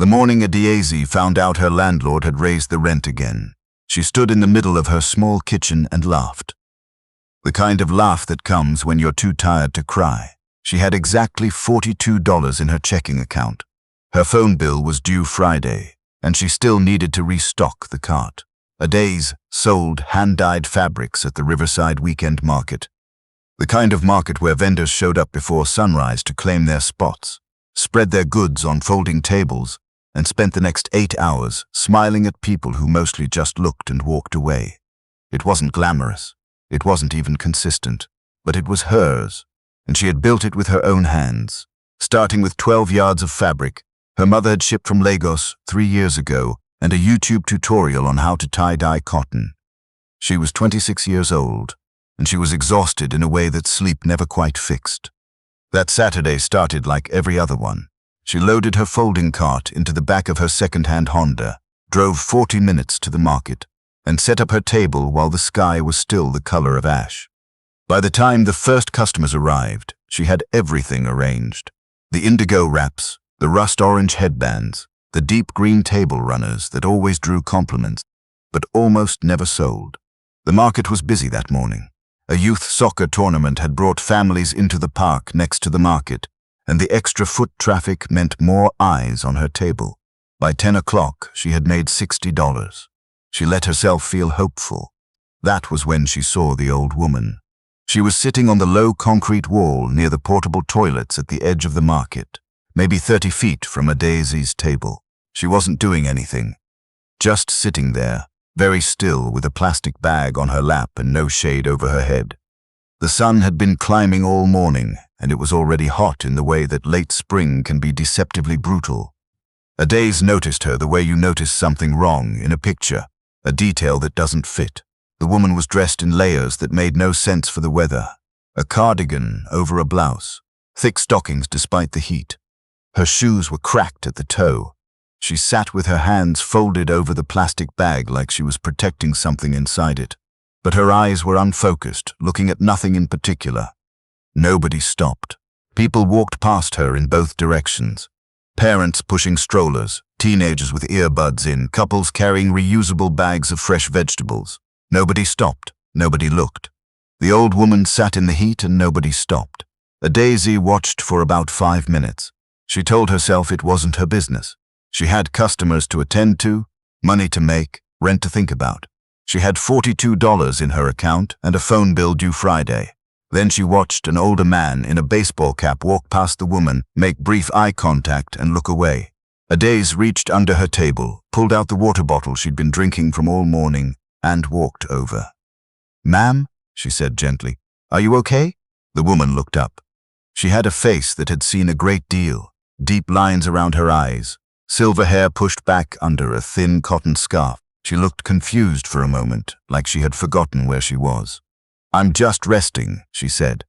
The morning Adaeze found out her landlord had raised the rent again, she stood in the middle of her small kitchen and laughed. The kind of laugh that comes when you're too tired to cry. She had exactly $42 in her checking account. Her phone bill was due Friday, and she still needed to restock the cart. Adaeze sold hand-dyed fabrics at the Riverside Weekend Market, the kind of market where vendors showed up before sunrise to claim their spots, spread their goods on folding tables, and spent the next 8 hours smiling at people who mostly just looked and walked away. It wasn't glamorous. It wasn't even consistent, but it was hers, and she had built it with her own hands. Starting with 12 yards of fabric, her mother had shipped from Lagos 3 years ago, and a YouTube tutorial on how to tie-dye cotton. She was 26 years old, and she was exhausted in a way that sleep never quite fixed. That Saturday started like every other one. She loaded her folding cart into the back of her second-hand Honda, drove 40 minutes to the market, and set up her table while the sky was still the color of ash. By the time the first customers arrived, she had everything arranged. The indigo wraps, the rust-orange headbands, the deep green table runners that always drew compliments, but almost never sold. The market was busy that morning. A youth soccer tournament had brought families into the park next to the market, and the extra foot traffic meant more eyes on her table. By 10 o'clock, she had made $60. She let herself feel hopeful. That was when she saw the old woman. She was sitting on the low concrete wall near the portable toilets at the edge of the market, maybe 30 feet from Adaeze's table. She wasn't doing anything, just sitting there, very still with a plastic bag on her lap and no shade over her head. The sun had been climbing all morning, and it was already hot in the way that late spring can be deceptively brutal. Adaeze noticed her the way you notice something wrong in a picture, a detail that doesn't fit. The woman was dressed in layers that made no sense for the weather. A cardigan over a blouse, thick stockings despite the heat. Her shoes were cracked at the toe. She sat with her hands folded over the plastic bag like she was protecting something inside it. But her eyes were unfocused, looking at nothing in particular. Nobody stopped. People walked past her in both directions. Parents pushing strollers, teenagers with earbuds in, couples carrying reusable bags of fresh vegetables. Nobody stopped. Nobody looked. The old woman sat in the heat and nobody stopped. Adaeze watched for about 5 minutes. She told herself it wasn't her business. She had customers to attend to, money to make, rent to think about. She had $42 in her account and a phone bill due Friday. Then she watched an older man in a baseball cap walk past the woman, make brief eye contact and look away. Adaeze reached under her table, pulled out the water bottle she'd been drinking from all morning, and walked over. "Ma'am," she said gently, "are you okay?" The woman looked up. She had a face that had seen a great deal, deep lines around her eyes, silver hair pushed back under a thin cotton scarf. She looked confused for a moment, like she had forgotten where she was. "I'm just resting," she said.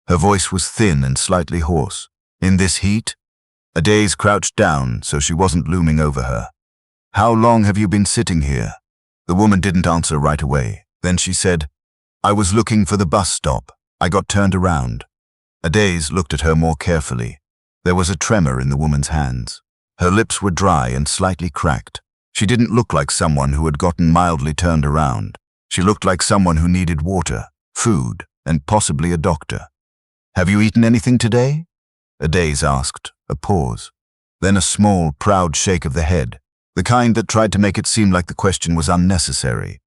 Her voice was thin and slightly hoarse. "In this heat?" Adaeze crouched down so she wasn't looming over her. "How long have you been sitting here?" The woman didn't answer right away. Then she said, "I was looking for the bus stop. I got turned around." Adaeze looked at her more carefully. There was a tremor in the woman's hands. Her lips were dry and slightly cracked. She didn't look like someone who had gotten mildly turned around. She looked like someone who needed water, food, and possibly a doctor. "Have you eaten anything today?" Adaeze asked, a pause. Then a small, proud shake of the head, the kind that tried to make it seem like the question was unnecessary.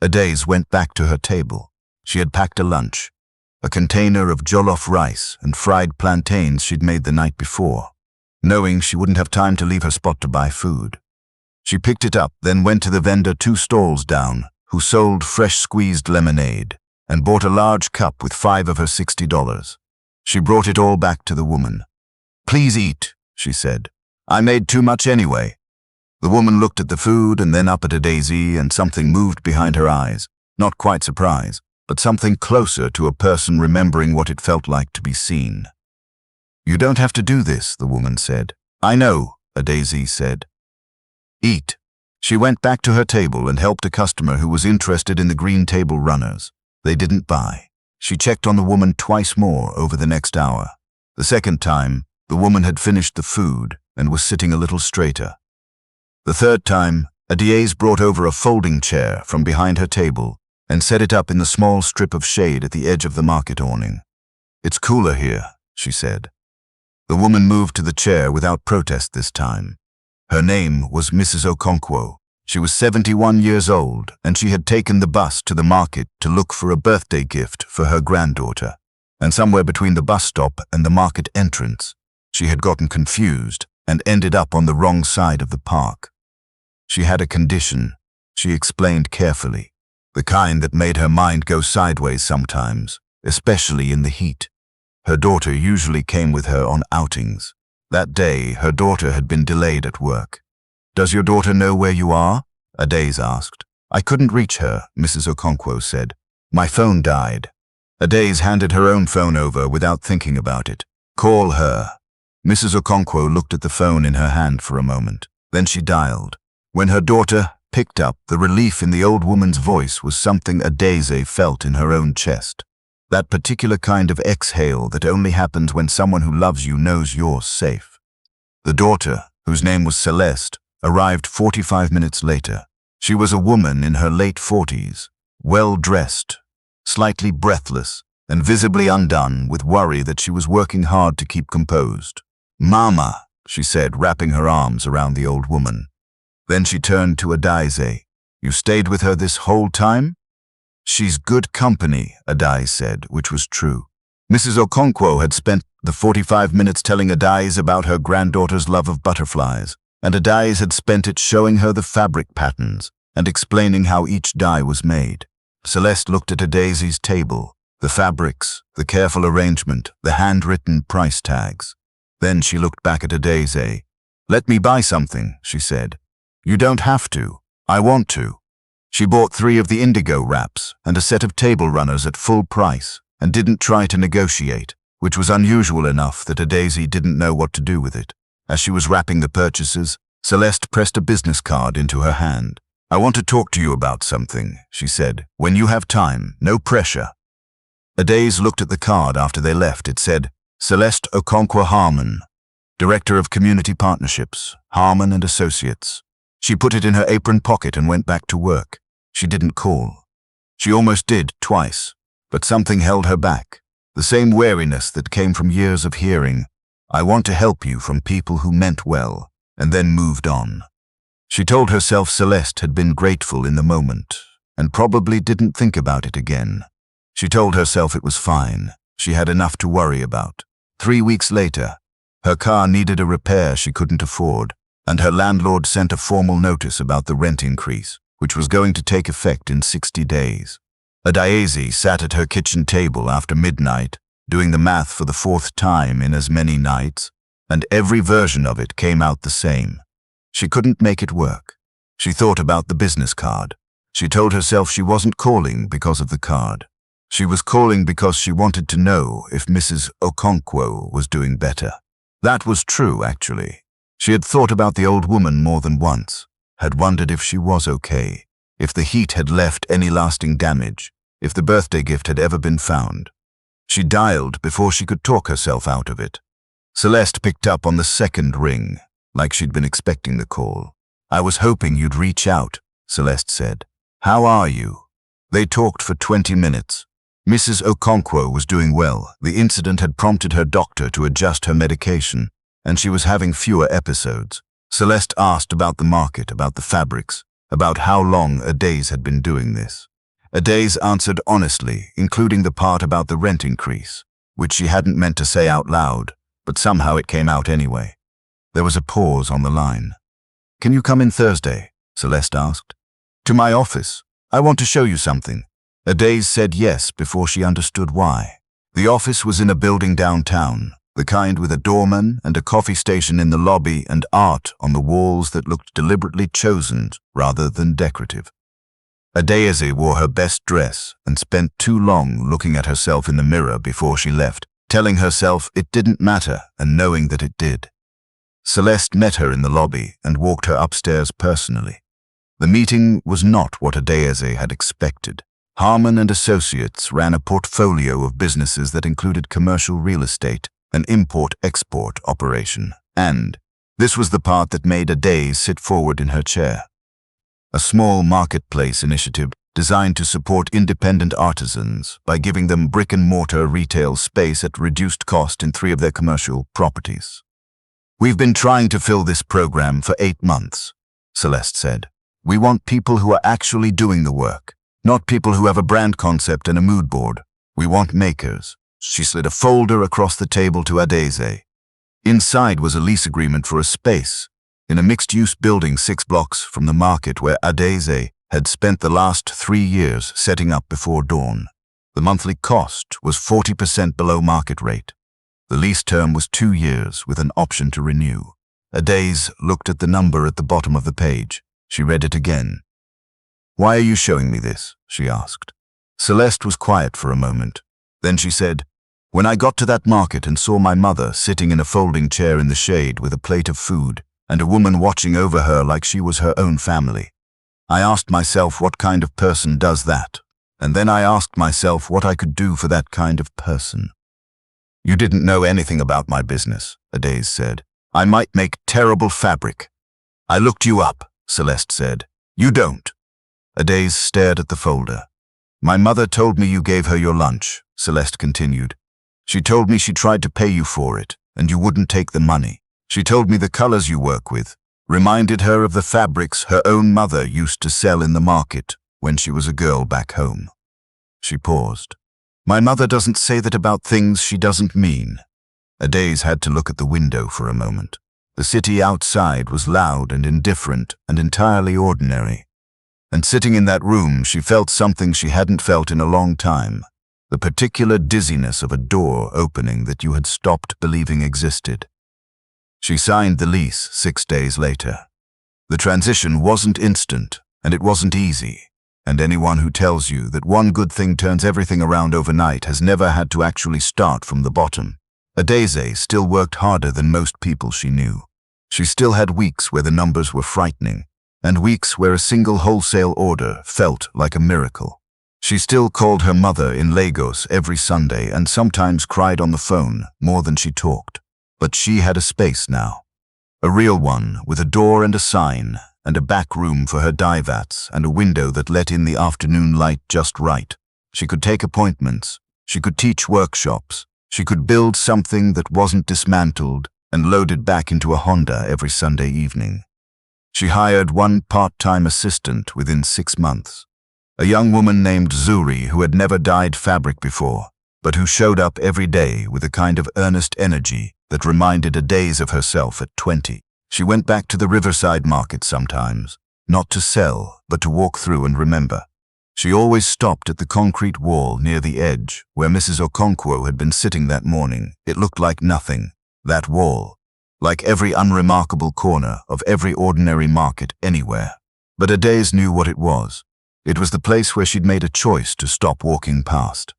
Adaeze went back to her table. She had packed a lunch, a container of jollof rice and fried plantains she'd made the night before, knowing she wouldn't have time to leave her spot to buy food. She picked it up, then went to the vendor 2 stalls down, who sold fresh squeezed lemonade, and bought a large cup with 5 of her $60. She brought it all back to the woman. "Please eat," she said. "I made too much anyway." The woman looked at the food and then up at Adaeze, and something moved behind her eyes. Not quite surprise, but something closer to a person remembering what it felt like to be seen. "You don't have to do this," the woman said. "I know," Adaeze said. "Eat." She went back to her table and helped a customer who was interested in the green table runners. They didn't buy. She checked on the woman twice more over the next hour. The second time, the woman had finished the food, and was sitting a little straighter. The third time, Adaeze brought over a folding chair from behind her table and set it up in the small strip of shade at the edge of the market awning. "It's cooler here," she said. The woman moved to the chair without protest this time. Her name was Mrs. Okonkwo. She was 71 years old, and she had taken the bus to the market to look for a birthday gift for her granddaughter. And somewhere between the bus stop and the market entrance, she had gotten confused and ended up on the wrong side of the park. She had a condition, she explained carefully, the kind that made her mind go sideways sometimes, especially in the heat. Her daughter usually came with her on outings. That day, her daughter had been delayed at work. "Does your daughter know where you are?" Adaeze asked. "I couldn't reach her," Mrs. Okonkwo said. "My phone died." Adaeze handed her own phone over without thinking about it. "Call her." Mrs. Okonkwo looked at the phone in her hand for a moment. Then she dialed. When her daughter picked up, the relief in the old woman's voice was something Adaeze felt in her own chest. That particular kind of exhale that only happens when someone who loves you knows you're safe. The daughter, whose name was Celeste, arrived 45 minutes later. She was a woman in her late 40s, well-dressed, slightly breathless, and visibly undone with worry that she was working hard to keep composed. "Mama," she said, wrapping her arms around the old woman. Then she turned to Adaeze. "You stayed with her this whole time?" "She's good company," Adaeze said, which was true. Mrs. Okonkwo had spent the 45 minutes telling Adaeze about her granddaughter's love of butterflies, and Adaeze had spent it showing her the fabric patterns and explaining how each dye was made. Celeste looked at Adaeze's table, the fabrics, the careful arrangement, the handwritten price tags. Then she looked back at Adaeze. "Let me buy something," she said. "You don't have to. I want to." She bought 3 of the indigo wraps and a set of table runners at full price and didn't try to negotiate, which was unusual enough that Adaeze didn't know what to do with it. As she was wrapping the purchases, Celeste pressed a business card into her hand. "I want to talk to you about something," she said. "When you have time, no pressure." Adaeze looked at the card after they left. It said, "Celeste Okonkwo Harmon, Director of Community Partnerships, Harmon and Associates." She put it in her apron pocket and went back to work. She didn't call. She almost did, twice, but something held her back. The same wariness that came from years of hearing, "I want to help you," from people who meant well, and then moved on. She told herself Celeste had been grateful in the moment, and probably didn't think about it again. She told herself it was fine. She had enough to worry about. 3 weeks later, her car needed a repair she couldn't afford, and her landlord sent a formal notice about the rent increase, which was going to take effect in 60 days. Adaeze sat at her kitchen table after midnight, doing the math for the 4th time in as many nights, and every version of it came out the same. She couldn't make it work. She thought about the business card. She told herself she wasn't calling because of the card. She was calling because she wanted to know if Mrs. Okonkwo was doing better. That was true, actually. She had thought about the old woman more than once, had wondered if she was okay, if the heat had left any lasting damage, if the birthday gift had ever been found. She dialed before she could talk herself out of it. Celeste picked up on the second ring, like she'd been expecting the call. "I was hoping you'd reach out," Celeste said. "How are you?" They talked for 20 minutes. Mrs. Okonkwo was doing well. The incident had prompted her doctor to adjust her medication, and she was having fewer episodes. Celeste asked about the market, about the fabrics, about how long Adaeze had been doing this. Adaeze answered honestly, including the part about the rent increase, which she hadn't meant to say out loud, but somehow it came out anyway. There was a pause on the line. "Can you come in Thursday?" Celeste asked. "To my office. I want to show you something." Adaeze said yes before she understood why. The office was in a building downtown, the kind with a doorman and a coffee station in the lobby and art on the walls that looked deliberately chosen rather than decorative. Adaeze wore her best dress and spent too long looking at herself in the mirror before she left, telling herself it didn't matter and knowing that it did. Celeste met her in the lobby and walked her upstairs personally. The meeting was not what Adaeze had expected. Harmon and Associates ran a portfolio of businesses that included commercial real estate, an import-export operation, and This was the part that made Adaeze sit forward in her chair. A small marketplace initiative designed to support independent artisans by giving them brick-and-mortar retail space at reduced cost in 3 of their commercial properties. "We've been trying to fill this program for 8 months, Celeste said. "We want people who are actually doing the work, not people who have a brand concept and a mood board. We want makers." She slid a folder across the table to Adaeze. Inside was a lease agreement for a space in a mixed-use building 6 blocks from the market where Adaeze had spent the last 3 years setting up before dawn. The monthly cost was 40% below market rate. The lease term was 2 years with an option to renew. Adaeze looked at the number at the bottom of the page. She read it again. "Why are you showing me this?" she asked. Celeste was quiet for a moment. Then she said, "When I got to that market and saw my mother sitting in a folding chair in the shade with a plate of food and a woman watching over her like she was her own family, I asked myself what kind of person does that, and then I asked myself what I could do for that kind of person." "You didn't know anything about my business," Adaeze said. "I might make terrible fabric." "I looked you up," Celeste said. "You don't." Adaeze stared at the folder. "My mother told me you gave her your lunch," Celeste continued. "She told me she tried to pay you for it, and you wouldn't take the money. She told me the colors you work with reminded her of the fabrics her own mother used to sell in the market when she was a girl back home." She paused. "My mother doesn't say that about things she doesn't mean." Adaeze had to look at the window for a moment. The city outside was loud and indifferent and entirely ordinary. And sitting in that room, she felt something she hadn't felt in a long time, the particular dizziness of a door opening that you had stopped believing existed. She signed the lease 6 days later. The transition wasn't instant, and it wasn't easy, and anyone who tells you that one good thing turns everything around overnight has never had to actually start from the bottom. Adaeze still worked harder than most people she knew. She still had weeks where the numbers were frightening, and weeks where a single wholesale order felt like a miracle. She still called her mother in Lagos every Sunday and sometimes cried on the phone more than she talked. But she had a space now. A real one, with a door and a sign, and a back room for her dye vats, and a window that let in the afternoon light just right. She could take appointments. She could teach workshops. She could build something that wasn't dismantled and loaded back into a Honda every Sunday evening. She hired one part-time assistant within 6 months. A young woman named Zuri who had never dyed fabric before, but who showed up every day with a kind of earnest energy that reminded Adaeze of herself at 20. She went back to the Riverside Market sometimes, not to sell, but to walk through and remember. She always stopped at the concrete wall near the edge where Mrs. Okonkwo had been sitting that morning. It looked like nothing, that wall, like every unremarkable corner of every ordinary market anywhere. But Adaeze knew what it was. It was the place where she'd made a choice to stop walking past.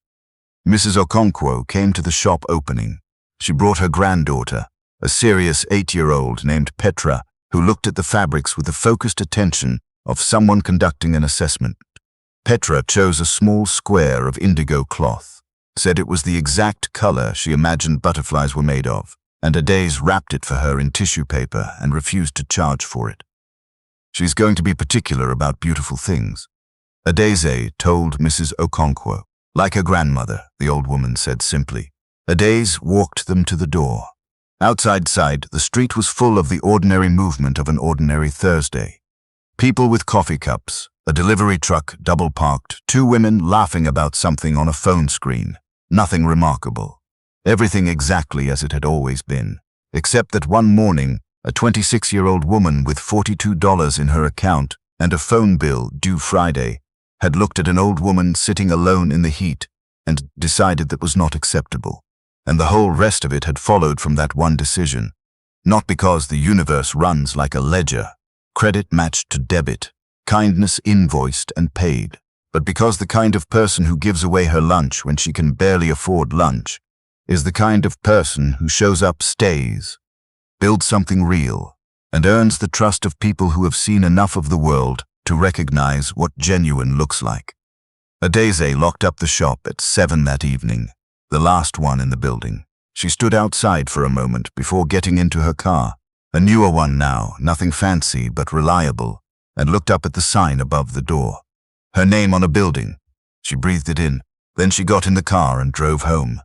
Mrs. Okonkwo came to the shop opening. She brought her granddaughter, a serious 8-year-old named Petra, who looked at the fabrics with the focused attention of someone conducting an assessment. Petra chose a small square of indigo cloth, said it was the exact color she imagined butterflies were made of, and Adaeze wrapped it for her in tissue paper and refused to charge for it. "She's going to be particular about beautiful things," Adaeze told Mrs. Okonkwo. "Like her grandmother," the old woman said simply. Adaeze walked them to the door. Outside, the street was full of the ordinary movement of an ordinary Thursday. People with coffee cups, a delivery truck double-parked, 2 women laughing about something on a phone screen. Nothing remarkable. Everything exactly as it had always been, except that one morning, a 26-year-old woman with $42 in her account and a phone bill due Friday had looked at an old woman sitting alone in the heat and decided that was not acceptable. And the whole rest of it had followed from that one decision. Not because the universe runs like a ledger, credit matched to debit, kindness invoiced and paid, but because the kind of person who gives away her lunch when she can barely afford lunch is the kind of person who shows up, stays, builds something real, and earns the trust of people who have seen enough of the world to recognize what genuine looks like. Adaeze locked up the shop at 7 that evening, the last one in the building. She stood outside for a moment before getting into her car. A newer one now, nothing fancy but reliable, and looked up at the sign above the door. Her name on a building. She breathed it in. Then she got in the car and drove home.